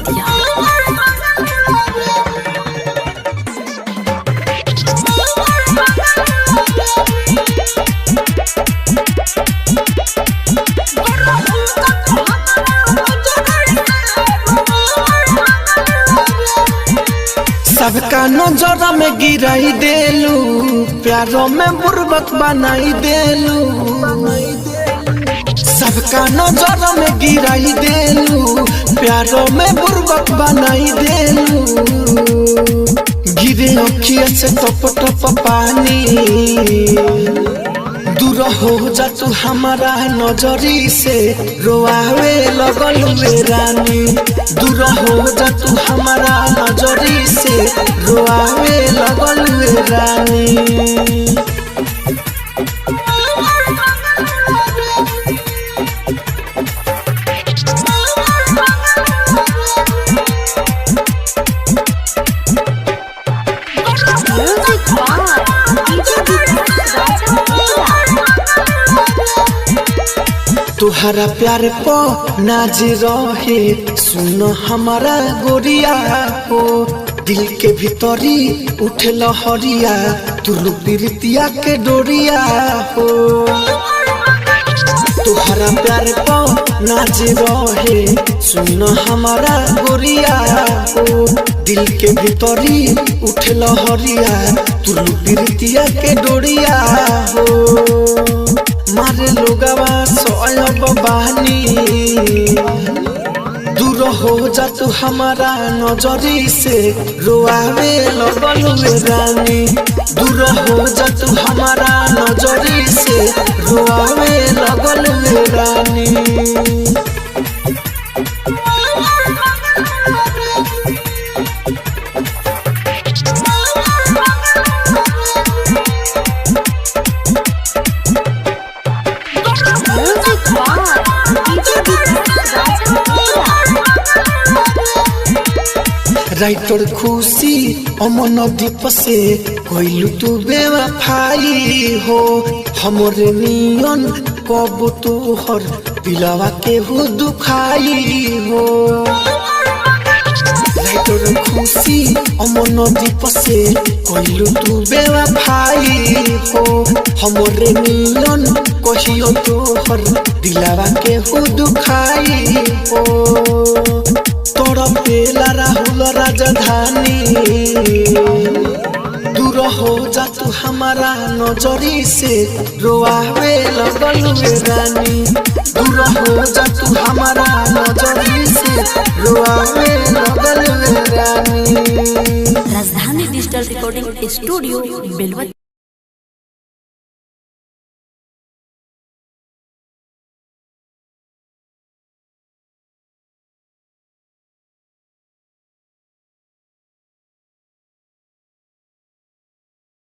बेतिया। सबका नजर में गिराई देलू, प्यारों में बुर्बक बनाई देलू। सबका नजर में गिराई देलू, प्यारों में बुर्बक बनाई देलू। गिरे अखिया से टप टप पानी, दूर हो जा तू हमारा नजरी से, रोआवे लगल वे रानी। दूर हो जा तू हमारा नजरी से, रोआवे लगल वे रानी। तुहरा प्यार पो नाज रहे, सुन हमारा गोरिया हो। दिल के भीतरी उठे लहरिया, तू प्रीतिया के डोरिया हो। तुहरा प्यार पो नाज रहे, सुन हमारा गोरिया हो। दिल के भीतरी उठे लहरिया, तू प्रीतिया के डोरिया हो। मारे लोगवा सोयब बानी, दूर हो जा तू हमारा नजरी से, रोआवे लगल वे रानी। दूर हो जा तू हमारा नजरी से, रोआवे लगल वे रानी। राइटर खुशी अमन दीप से कोइलू तू बेवफाई हो। हमरे नियन कब तोहर दिलवा के हो दुखाई हो। राइटर खुशी अमन दीप से कोइलू तू बेवफाई हो। हमरे नियन कहियो तोहर दिलवा के हो दुखाई हो। तोरा पेला राहुल राजधानी, दूर हो जा तू हमारा नजरी से, रोआवे लगल वे रानी। दूर हो जा तू हमारा नजरी से, रोआवे लगल वे रानी। राजधानी डिजिटल रिकॉर्डिंग स्टूडियो बेलवतिया।